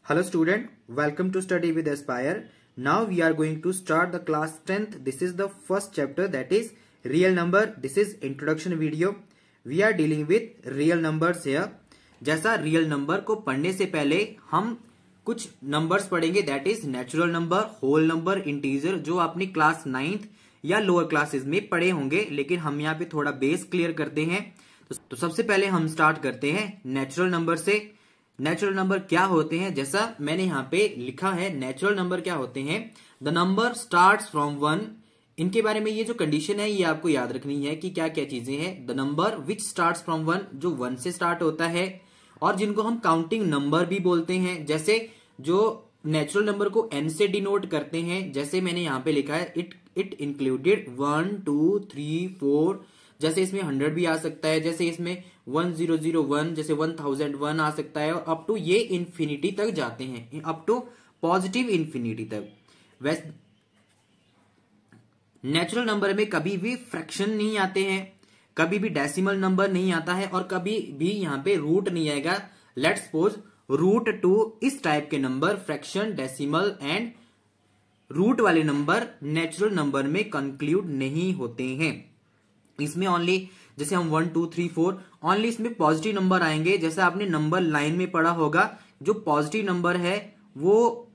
Hello student, welcome to study with Aspire. Now we are going to start the class 10th. This is the first chapter, that is real number. This is introduction video. We are dealing with real numbers here. जैसा real number को पढ़ने से पहले हम कुछ numbers पढ़ेंगे, that is natural number, whole number, integer, जो आपने क्लास 9th या लोअर क्लासेस में पढ़े होंगे, लेकिन हम यहाँ पे थोड़ा बेस क्लियर करते हैं। तो सबसे पहले हम स्टार्ट करते हैं नेचुरल नंबर से। नेचुरल नंबर क्या होते हैं, जैसा मैंने यहाँ पे लिखा है, नेचुरल नंबर क्या होते हैं, द नंबर स्टार्ट्स फ्रॉम 1। इनके बारे में ये जो कंडीशन है ये आपको याद रखनी है कि क्या क्या चीजें हैं। The number which starts from 1, जो 1 से स्टार्ट होता है, और जिनको हम काउंटिंग नंबर भी बोलते हैं। जैसे जो नेचुरल नंबर को n से डिनोट करते हैं, जैसे मैंने यहाँ पे लिखा है इट इंक्लूडेड 1 2 3 4। जैसे इसमें 100 भी आ सकता है, जैसे इसमें 1001, जैसे 1001 आ सकता है, और अप टू ये इंफिनिटी तक जाते हैं, अप टू पॉजिटिव इंफिनिटी तक। वैसे नेचुरल नंबर में कभी भी फ्रैक्शन नहीं आते हैं, कभी भी डेसिमल नंबर नहीं आता है, और कभी भी यहाँ पे रूट नहीं आएगा। लेट्स सपोज रूट 2, इस टाइप के number, fraction, decimal and root वाले नंबर नेचुरल नंबर में कंक्लूड नहीं होते हैं। इसमें ओनली, जैसे हम 1 2 3 4, ओनली इसमें पॉजिटिव नंबर आएंगे। जैसे आपने नंबर लाइन में पढ़ा होगा, जो पॉजिटिव नंबर है वो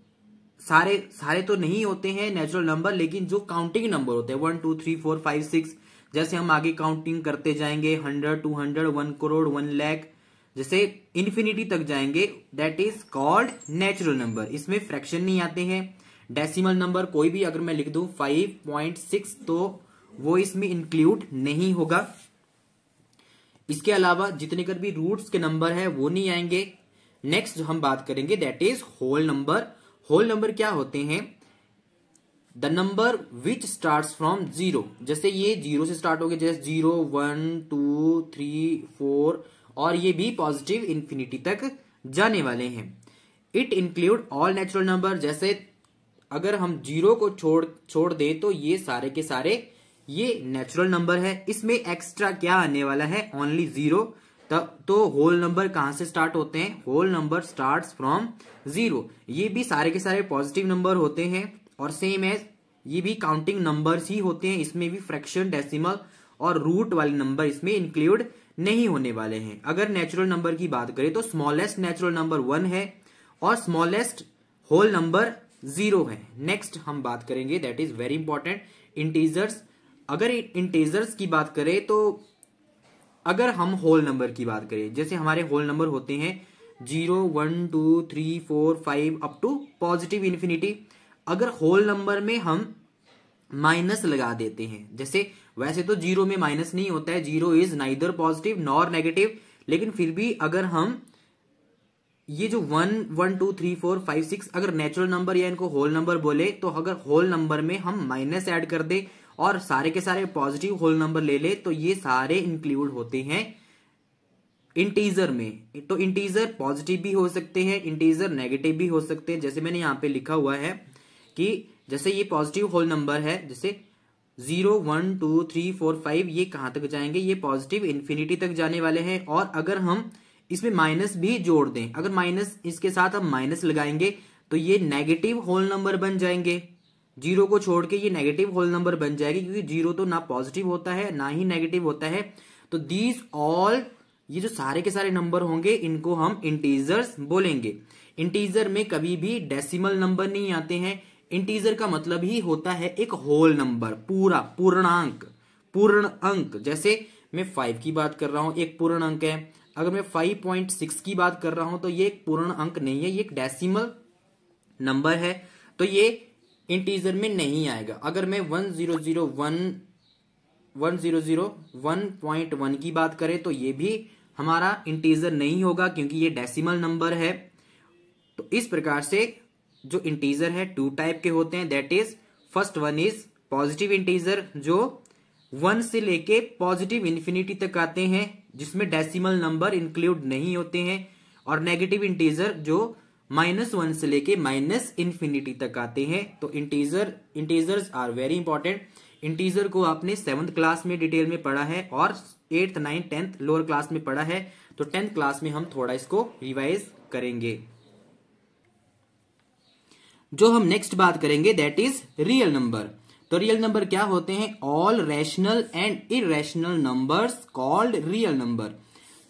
सारे तो नहीं होते हैं नेचुरल नंबर, लेकिन जो काउंटिंग नंबर होते हैं 1 2 3 4 5 6, जैसे हम आगे काउंटिंग करते जाएंगे 100 200 1 करोड़ 1 लाख, जैसे इन्फिनिटी तक जाएंगे, that is called natural number. इसमें फ्रैक्शन नहीं आते हैं। डेसिमल नंबर कोई भी अगर मैं लिख दूं 5.6, तो वो इसमें इंक्लूड नहीं होगा। इसके अलावा जितने कर भी रूट्स के नंबर है वो नहीं आएंगे। नेक्स्ट जो हम बात करेंगे that is whole number. Whole number क्या होते हैं, the number which starts from 0। जैसे ये 0 से स्टार्ट हो गए, जैसे 0 1 2 3 4, और ये भी पॉजिटिव इंफिनिटी तक जाने वाले हैं। It include all natural number. जैसे अगर हम 0 को छोड़ दे तो ये सारे के सारे ये नेचुरल नंबर है। इसमें एक्स्ट्रा क्या आने वाला है, ओनली 0। तो होल नंबर कहां से स्टार्ट होते हैं, होल नंबर स्टार्ट्स फ्रॉम 0। ये भी सारे के सारे पॉजिटिव नंबर होते हैं, और सेम एज ये भी काउंटिंग नंबर्स ही होते हैं। इसमें भी फ्रैक्शन, डेसिमल और रूट वाले नंबर इसमें इंक्लूड नहीं होने वाले हैं। अगर नेचुरल नंबर की बात करें तो स्मॉलेस्ट नेचुरल नंबर 1 है, और स्मॉलेस्ट होल नंबर 0 है। नेक्स्ट हम बात करेंगे, that is very important, integers. अगर इंटीजर्स की बात करें तो अगर हम होल नंबर की बात करें, जैसे हमारे होल नंबर होते हैं 0 1 2 3 4 5 अप टू पॉजिटिव इंफिनिटी। अगर होल नंबर में हम माइनस लगा देते हैं, जैसे वैसे तो 0 में माइनस नहीं होता है, 0 is neither positive nor negative, लेकिन फिर भी अगर हम ये जो 1 1 2 3 4 5 6 अगर नेचुरल नंबर या इनको होल नंबर बोले, तो अगर होल नंबर में हम माइनस ऐड कर दे और सारे के सारे पॉजिटिव होल नंबर ले ले, तो ये सारे इंक्लूड होते हैं इंटीजर में। तो इंटीजर पॉजिटिव भी हो सकते हैं, इंटीजर नेगेटिव भी हो सकते हैं। जैसे मैंने यहाँ पे लिखा हुआ है कि जैसे ये पॉजिटिव होल नंबर है, जैसे 0 1 2 3 4 5, ये कहां तक जाएंगे, ये पॉजिटिव इंफिनिटी तक जाने वाले हैं। और अगर हम इसमें माइनस भी जोड़ दें, अगर माइनस इसके साथ हम माइनस लगाएंगे, तो ये नेगेटिव होल नंबर बन जाएंगे। 0 को छोड़ के ये नेगेटिव होल नंबर बन जाएगी, क्योंकि 0 तो ना पॉजिटिव होता है ना ही नेगेटिव होता है। तो दीज ऑल, ये जो सारे के सारे नंबर होंगे, इनको हम इंटीजर्स बोलेंगे। इंटीजर में कभी भी डेसिमल नंबर नहीं आते हैं। इंटीजर का मतलब ही होता है एक होल नंबर, पूरा पूर्ण अंक। जैसे मैं 5 की बात कर रहा हूं, एक पूर्ण अंक है। अगर मैं 5.6 की बात कर रहा हूं, तो ये एक पूर्ण अंक नहीं है, ये एक डेसिमल नंबर है, तो ये इंटीजर में नहीं आएगा। अगर मैं 1001.1 की बात करें, तो ये भी हमारा इंटीजर नहीं होगा, क्योंकि ये डेसिमल नंबर है। तो इस प्रकार से जो इंटीजर है 2 टाइप के होते हैं, that is first one is positive integer, जो 1 से लेके पॉजिटिव इंफिनिटी तक आते हैं, जिसमें डेसिमल नंबर इंक्लूड नहीं होते हैं। और नेगेटिव इंटीजर जो -1 से लेके -इन्फिनिटी तक आते हैं। तो integers are very important. Integer को आपने 7th क्लास में डिटेल में पढ़ा है, और 8th 9th 10th lower class में पढ़ा है। तो 10th क्लास में हम थोड़ा इसको रिवाइज करेंगे। जो हम नेक्स्ट बात करेंगे दैट इज रियल नंबर। तो रियल नंबर क्या होते हैं? All rational and irrational numbers called real number.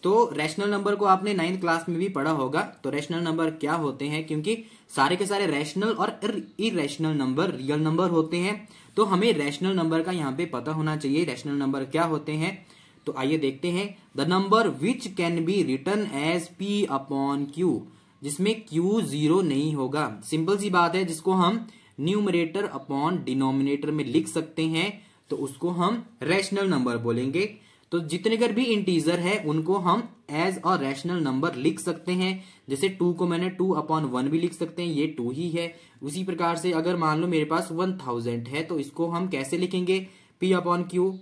तो रैशनल नंबर को आपने 9th क्लास में भी पढ़ा होगा। तो रैशनल नंबर क्या होते हैं? क्योंकि सारे के सारे रैशनल और इरेशनल नंबर रियल नंबर होते हैं, तो हमें रैशनल नंबर का यहाँ पे पता होना चाहिए रैशनल नंबर क्या होते हैं। तो आइए देखते हैं। The number which can be written as p upon q, जिसमें q 0 नहीं होगा। सिंपल सी बात है, जिसको हम न्यूमरेटर अपॉन डिनोमिनेटर में लिख सकते हैं तो उसको हम रैशनल नंबर बोलेंगे। तो जितने कर भी इंटीजर है उनको हम एज अ रैशनल नंबर लिख सकते हैं। जैसे 2 को मैंने 2/1 भी लिख सकते हैं, ये 2 ही है। उसी प्रकार से अगर मान लो मेरे पास 1000 है तो इसको हम कैसे लिखेंगे? p upon Q.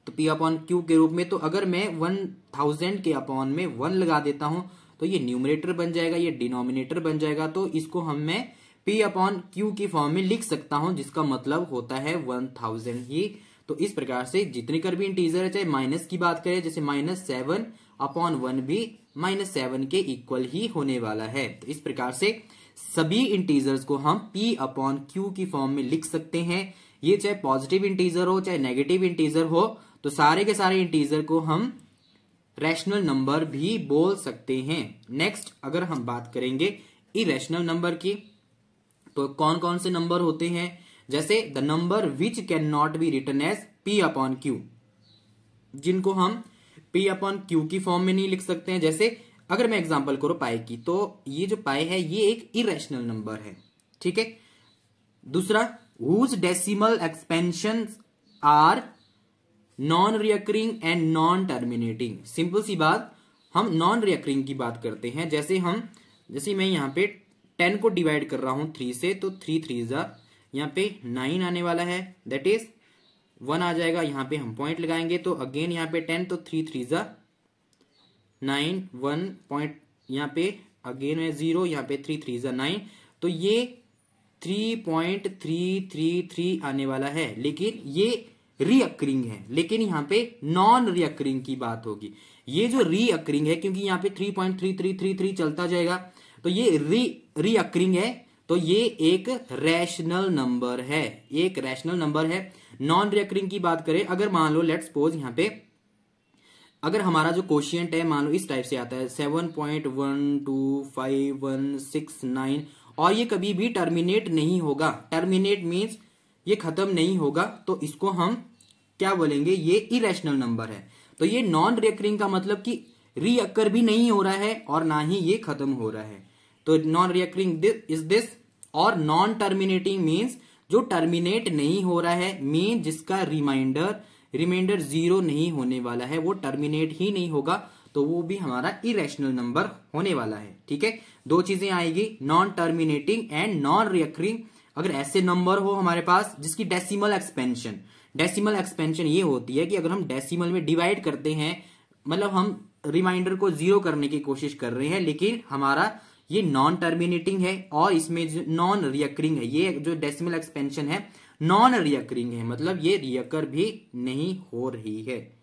तो p अपॉन क्यू के रूप में। तो अगर मैं 1000 के अपॉन में 1 लगा देता हूं तो ये न्यूमरेटर बन जाएगा, ये डिनोमिनेटर बन जाएगा। तो इसको मैं p अपॉन क्यू की फॉर्म में लिख सकता हूं, जिसका मतलब होता है 1000 ही। तो इस प्रकार से जितने कर भी इंटीजर है, चाहे माइनस की बात करें, जैसे -7/1 भी -7 के इक्वल ही होने वाला है। तो इस प्रकार से सभी इंटीजर्स को हम p अपॉन क्यू की फॉर्म में लिख सकते हैं। ये चाहे पॉजिटिव इंटीजर हो चाहे नेगेटिव इंटीजर हो, तो सारे के सारे इंटीजर को हम रैशनल नंबर भी बोल सकते हैं। नेक्स्ट अगर हम बात करेंगे इरेशनल नंबर की, तो कौन कौन से नंबर होते हैं? जैसे the number which can not be written as p upon Q, जिनको हम p अपॉन क्यू की फॉर्म में नहीं लिख सकते हैं। जैसे अगर मैं एग्जांपल करूं पाई की, तो ये जो पाई है ये एक इरेशनल नंबर है, ठीक है। दूसरा, whose decimal expansion are non recurring and non terminating. Simple सी बात, हम नॉन रिकरिंग की बात करते हैं। जैसे मैं यहाँ पे 10 को डिवाइड कर रहा हूं 3 से, तो 3 3 यहाँ पे 9 आने वाला है, दैट इज 1 आ जाएगा। यहाँ पे हम पॉइंट लगाएंगे तो अगेन यहाँ पे 10, तो 3 3 9, 1 पॉइंट यहाँ पे अगेन है 0, यहाँ पे 3 3 9, तो ये 3.333 आने वाला है। लेकिन ये रीअकरिंग है, लेकिन यहाँ पे नॉन रीअकरिंग की बात होगी। ये जो रीअकरिंग है, क्योंकि यहाँ पे 3.3333 चलता जाएगा, तो ये रीअकरिंग है, तो ये एक रैशनल नंबर है, एक रैशनल नंबर है। नॉन रिकरिंग की बात करें, अगर मान लो लेट्स सपोज यहाँ पे अगर हमारा जो कोशिएंट है मान लो इस टाइप से आता है 7.1255169, और ये कभी भी टर्मिनेट नहीं होगा। टर्मिनेट मीन्स ये खत्म नहीं होगा, तो इसको हम क्या बोलेंगे? ये इरेशनल नंबर है। तो ये नॉन रिकरिंग का मतलब कि रीअकर भी नहीं हो रहा है और ना ही ये खत्म हो रहा है। तो नॉन रिकरिंग इज दिस। और नॉन टर्मिनेटिंग मीन्स जो टर्मिनेट नहीं हो रहा है, मीन जिसका रिमाइंडर 0 नहीं होने वाला है, वो टर्मिनेट ही नहीं होगा, तो वो भी हमारा इरेशनल नंबर होने वाला है, ठीक है। 2 चीजें आएगी, non terminating and non recurring. अगर ऐसे नंबर हो हमारे पास जिसकी डेसिमल एक्सपेंशन ये होती है कि अगर हम डेसिमल में डिवाइड करते हैं, मतलब हम रिमाइंडर को 0 करने की कोशिश कर रहे हैं, लेकिन हमारा ये नॉन टर्मिनेटिंग है और इसमें जो नॉन रिकरिंग है, ये जो डेसिमल एक्सपेंशन है नॉन रिकरिंग है, मतलब ये रिकर भी नहीं हो रही है।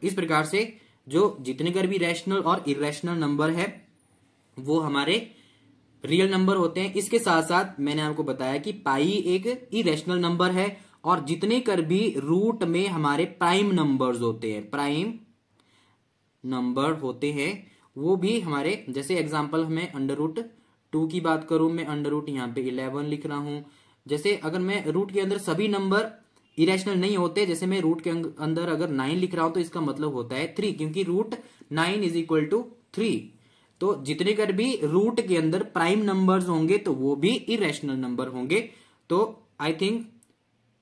इस प्रकार से जो जितने कर भी रैशनल और इरेशनल नंबर है वो हमारे रियल नंबर होते हैं। इसके साथ साथ मैंने आपको बताया कि पाई एक इरेशनल नंबर है, और जितने कर भी रूट में हमारे प्राइम नंबर्स होते हैं, प्राइम नंबर होते हैं, वो भी हमारे, जैसे एग्जांपल में √2 की बात करूं, मैं √ यहाँ पे 11 लिख रहा हूं। जैसे अगर मैं रूट के अंदर सभी नंबर इरेशनल नहीं होते, जैसे मैं रूट के अंदर अगर 9 लिख रहा हूं तो इसका मतलब होता है 3, क्योंकि √9 = 3। तो जितने कर भी रूट के अंदर प्राइम नंबर्स होंगे तो वो भी इरेशनल नंबर होंगे। तो I think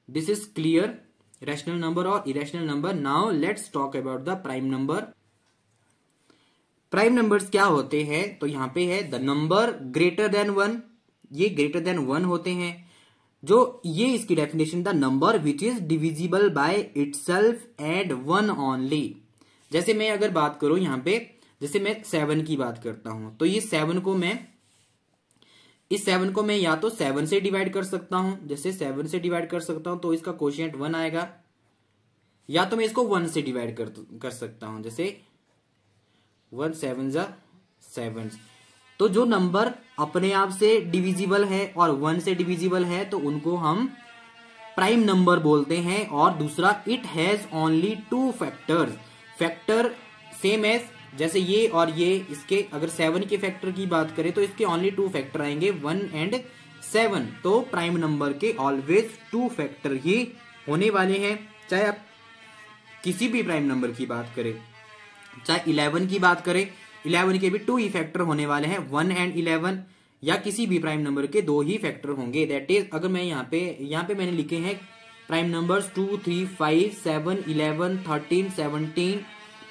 this is clear, rational number और irrational number. Now let's talk about the prime number. Prime numbers क्या होते हैं? तो यहां पे है द नंबर ग्रेटर देन 1, ये ग्रेटर देन 1 होते हैं। जो ये इसकी definition, the number which is divisible by itself and 1 only. जैसे मैं अगर बात करूं यहां पे, जैसे मैं 7 की बात करता हूं, तो ये 7 को मैं या तो 7 से डिवाइड कर सकता हूं, जैसे 7 से डिवाइड कर सकता हूं तो इसका कोशिएंट 1 आएगा, या तो मैं इसको 1 से डिवाइड कर सकता हूं, जैसे 1 7 7, तो जो नंबर अपने आप से डिविजिबल है और 1 से डिविजिबल है तो उनको हम प्राइम नंबर बोलते हैं। और दूसरा, it has only 2 factors, factor same as जैसे ये और ये, इसके अगर 7 के फैक्टर की बात करें तो इसके ओनली 2 फैक्टर आएंगे 1 एंड 7। तो प्राइम नंबर के ऑलवेज 2 फैक्टर ही होने वाले हैं। चाहे आप किसी भी प्राइम नंबर की बात करें, चाहे 11 की बात करें, 11 के भी 2 ही फैक्टर होने वाले हैं, 1 एंड 11, या किसी भी प्राइम नंबर के 2 ही फैक्टर होंगे। दैट इज, अगर मैं यहाँ पे मैंने लिखे हैं प्राइम नंबर्स 2, 3, 5, 7, 11, 13, 17,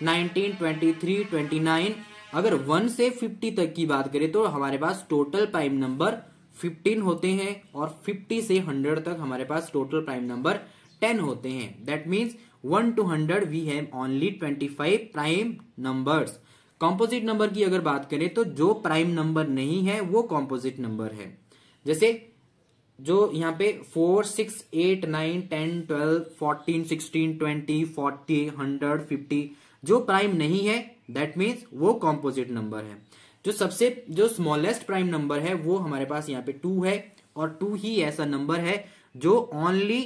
19, 23, 29। अगर 1 से 50 तक की बात करें तो हमारे पास टोटल प्राइम नंबर 15 होते हैं, और 50 से 100 तक हमारे पास टोटल प्राइम नंबर 10 होते हैं। That means 1 to 100 we have only 25 prime numbers. Composite number की अगर बात करें तो जो प्राइम नंबर नहीं है वो कॉम्पोजिट नंबर है। जैसे जो यहाँ पे 4, 6, 8, 9, 10, 12, 14, 16, 20, 40, 100, 50 जो प्राइम नहीं है दैट मीन्स वो कॉम्पोजिट नंबर है। जो स्मॉलेस्ट प्राइम नंबर है वो हमारे पास यहाँ पे 2 है, और 2 ही ऐसा नंबर है जो ओनली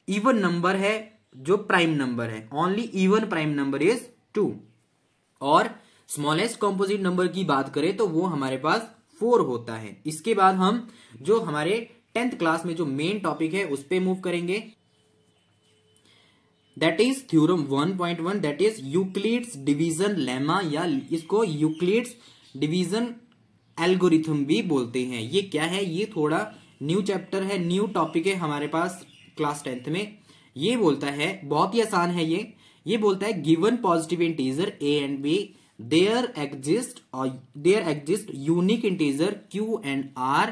इवन नंबर है, जो प्राइम नंबर है। Only even prime number is 2। और स्मॉलेस्ट कॉम्पोजिट नंबर की बात करें तो वो हमारे पास 4 होता है। इसके बाद हम जो हमारे 10th क्लास में जो मेन टॉपिक है उस पे मूव करेंगे, that is theorem 1.1, that is Euclid's division lemma, या इसको यूक्लिड्स डिवीजन एल्गोरिथम भी बोलते हैं। ये क्या है? ये थोड़ा न्यू चैप्टर है, न्यू टॉपिक है हमारे पास क्लास 10th में। ये बोलता है, बहुत ही आसान है ये बोलता है given positive integer a and b there exist unique integer q and r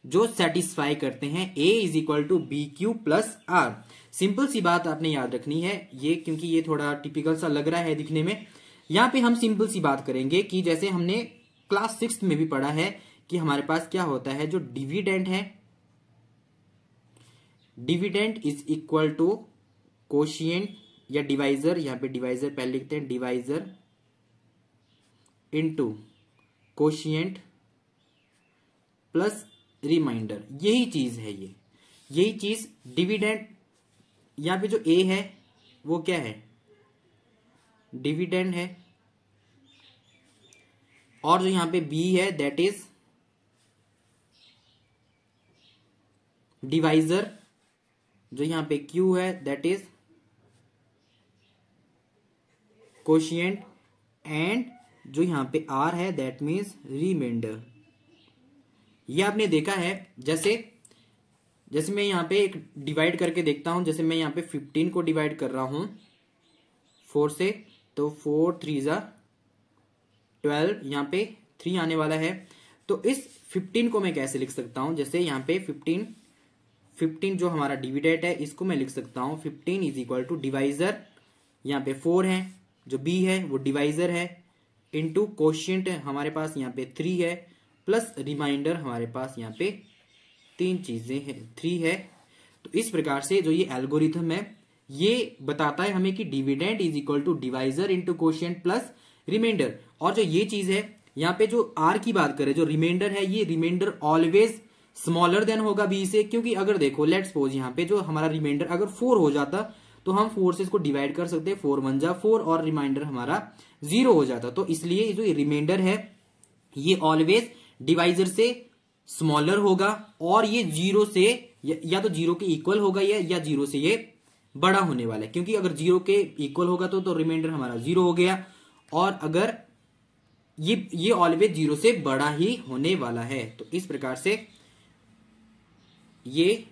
जो सेटिस्फाई करते हैं a is equal to b q plus r. Simple सी बात आपने याद रखनी है ये, क्योंकि ये थोड़ा टिपिकल सा लग रहा है दिखने में। यहां पे हम सिंपल सी बात करेंगे कि जैसे हमने क्लास 6 में भी पढ़ा है कि हमारे पास क्या होता है, जो डिविडेंड है, dividend is equal to quotient या डिवाइजर, यहां पे डिवाइजर पहले लिखते हैं, divisor into quotient plus remainder. यही चीज है यही चीज डिविडेंड। यहां पे जो ए है वो क्या है? डिविडेंड है, और जो यहां पे बी है दैट इज डिवाइजर, जो यहां पे क्यू है दैट इज कोशिएंट, एंड जो यहां पे आर है दैट मीन्स रिमाइंडर। ये आपने देखा है, जैसे मैं यहां पे एक डिवाइड करके देखता हूं। जैसे मैं यहां पे 15 को डिवाइड कर रहा हूं 4 से, तो 4 3 जा 12, यहां पे 3 आने वाला है। तो इस 15 को मैं कैसे लिख सकता हूं? जैसे यहां पे 15 जो हमारा डिविडेंड है इसको मैं लिख सकता हूं 15 इज इक्वल टू डिवाइजर, यहां पे 4 है, जो बी है वो डिवाइजर है, इनटू कोशिएंट हमारे पास यहाँ पे 3 है, प्लस रिमाइंडर हमारे पास यहाँ पे 3 चीजें हैं, 3 है। तो इस प्रकार से जो ये एल्गोरिथम है ये बताता है हमें कि dividend is equal to divisor into quotient plus remainder. और जो ये चीज है यहाँ पे जो आर की बात करें, जो रिमाइंडर है, ये रिमाइंडर ऑलवेज स्मॉलर देन होगा बी से, क्योंकि अगर देखो लेट्स सपोज यहाँ पे जो हमारा रिमाइंडर अगर 4 हो जाता तो हम 4 से इसको डिवाइड कर सकते हैं, 4 1 जा 4, और रिमाइंडर हमारा 0 हो जाता। तो इसलिए जो रिमाइंडर है ये ऑलवेज डिवाइजर से स्मॉलर होगा, और ये 0 से या तो 0 के इक्वल होगा या 0 से ये बड़ा होने वाला है, क्योंकि अगर 0 के इक्वल होगा तो रिमाइंडर हमारा 0 हो गया, और अगर ये ऑलवेज 0 से बड़ा ही होने वाला है। तो इस प्रकार से ये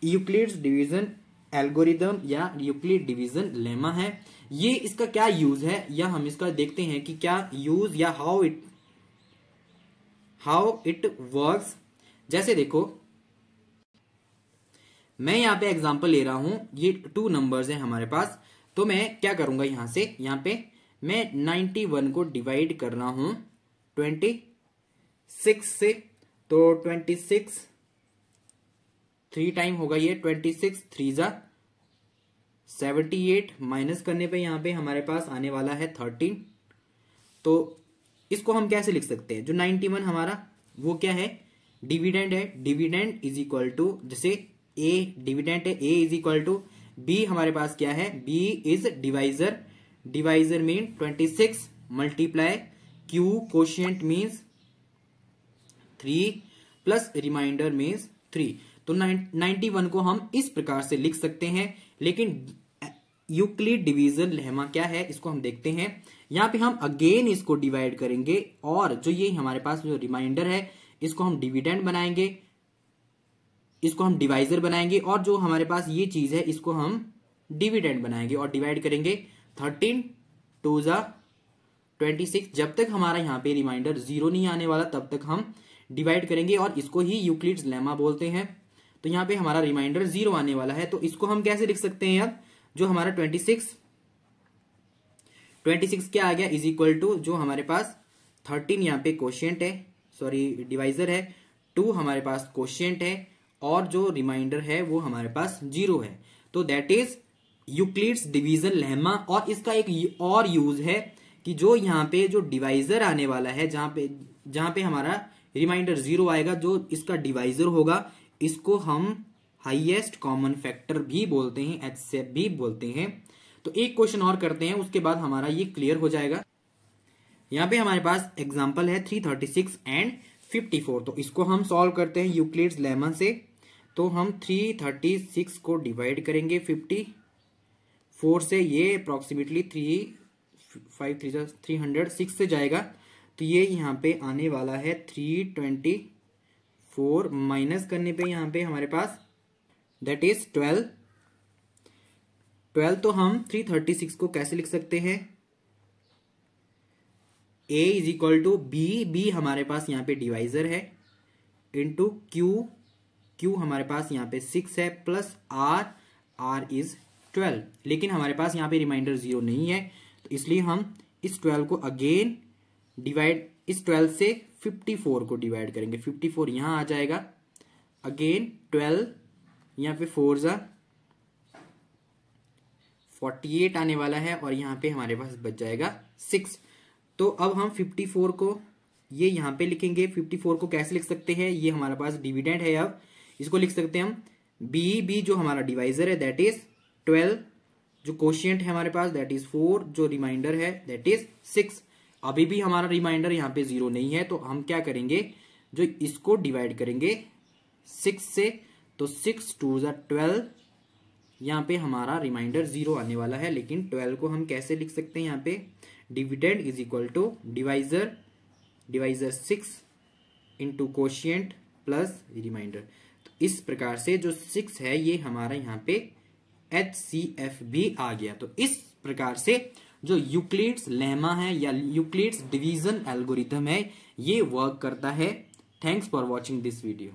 यूक्लिड्स डिवीजन एल्गोरिदम या यूक्लिड डिवीजन लेमा है। ये इसका क्या यूज है या हम इसका देखते हैं कि क्या यूज या हाउ इट वर्क्स। जैसे देखो मैं यहां पे एग्जांपल ले रहा हूं, ये 2 नंबर्स हैं हमारे पास, तो मैं क्या करूंगा यहां पे मैं 91 को डिवाइड कर रहा हूं 26 से, तो 26 3 टाइम होगा ये, 26 3 जा 78, माइनस करने पे यहां पे हमारे पास आने वाला है 13। तो इसको हम कैसे लिख सकते हैं? जो 91 हमारा वो क्या है? डिविडेंड है। डिविडेंड इज इक्वल टू, जैसे ए डिविडेंड है, A is equal to B हमारे पास क्या है? B is divisor. Divisor mean 26 multiply Q quotient means 3 plus remainder means 3। तो 91 को हम इस प्रकार से लिख सकते हैं। लेकिन यूक्लिड डिवीजन लेमा क्या है इसको हम देखते हैं। यहां पे हम अगेन इसको डिवाइड करेंगे और जो ये हमारे पास जो रिमाइंडर है इसको हम डिविडेंड बनाएंगे, इसको हम डिवाइजर बनाएंगे, और जो हमारे पास ये चीज है इसको हम डिविडेंड बनाएंगे और डिवाइड करेंगे। 13 2 26। जब तक हमारा यहाँ पे रिमाइंडर 0 नहीं आने वाला तब तक हम डिवाइड करेंगे और इसको ही यूक्लिड्स लेमा बोलते हैं। तो यहाँ पे हमारा रिमाइंडर 0 आने वाला है, तो इसको हम कैसे लिख सकते हैं? अब जो हमारा 26 क्या आ गया? इज इक्वल टू जो हमारे पास 13 यहाँ पे कोशिएंट है, सॉरी डिवाइजर है, 2 हमारे पास कोशिएंट है, और जो रिमाइंडर है वो हमारे पास 0 है। तो that is Euclid's division lemma. और इसका एक और यूज है कि जो यहाँ पे जो डिवाइजर आने वाला है, जहां पे हमारा रिमाइंडर 0 आएगा, जो इसका डिवाइजर होगा इसको हम हाईएस्ट कॉमन फैक्टर भी बोलते हैं, एचसीएफ भी बोलते हैं। तो एक क्वेश्चन और करते हैं, उसके बाद हमारा ये क्लियर हो जाएगा। यहाँ पे हमारे पास एग्जांपल है 336 एंड 54। तो इसको हम सॉल्व करते हैं यूक्लिड्स लेमा से। तो हम 336 को डिवाइड करेंगे 54 से, ये अप्रोक्सीमेटली 306 से जाएगा। तो ये यहाँ पे आने वाला है 324, माइनस करने पे यहाँ पे हमारे पास दैट इज 12। तो हम 336 को कैसे लिख सकते हैं? A is equal to B हमारे पास यहाँ पे डिवाइजर है, इंटू क्यू हमारे पास यहाँ पे 6 है, प्लस आर इज 12। लेकिन हमारे पास यहाँ पे रिमाइंडर 0 नहीं है, तो इसलिए हम इस 12 को अगेन डिवाइड, इस 12 से 54 को डिवाइड करेंगे। 54 यहां आ जाएगा, अगेन 12 यहाँ पे 4 जा 48 आने वाला है, और यहाँ पे हमारे पास बच जाएगा 6। तो अब हम 54 को ये यहाँ पे लिखेंगे। 54 को कैसे लिख सकते हैं? ये हमारे पास डिविडेंड है, अब इसको लिख सकते हैं हम बी जो हमारा डिवाइजर है दैट इज 12, जो कोशिएंट है हमारे पास दैट इज 4, जो रिमाइंडर है दैट इज 6। अभी भी हमारा रिमाइंडर यहाँ पे 0 नहीं है, तो हम क्या करेंगे? जो इसको डिवाइड करेंगे 6 से, तो 6 2 12, यहाँ पे हमारा रिमाइंडर 0 आने वाला है। लेकिन 12 को हम कैसे लिख सकते हैं? यहाँ पे dividend is equal to divisor 6 into quotient plus remainder. तो इस प्रकार से जो 6 है ये हमारा यहाँ पे HCF भी आ गया। तो इस प्रकार से जो यूक्लिड्स लेमा है या यूक्लिड्स डिवीजन एल्गोरिथम है ये वर्क करता है। Thanks for watching this video.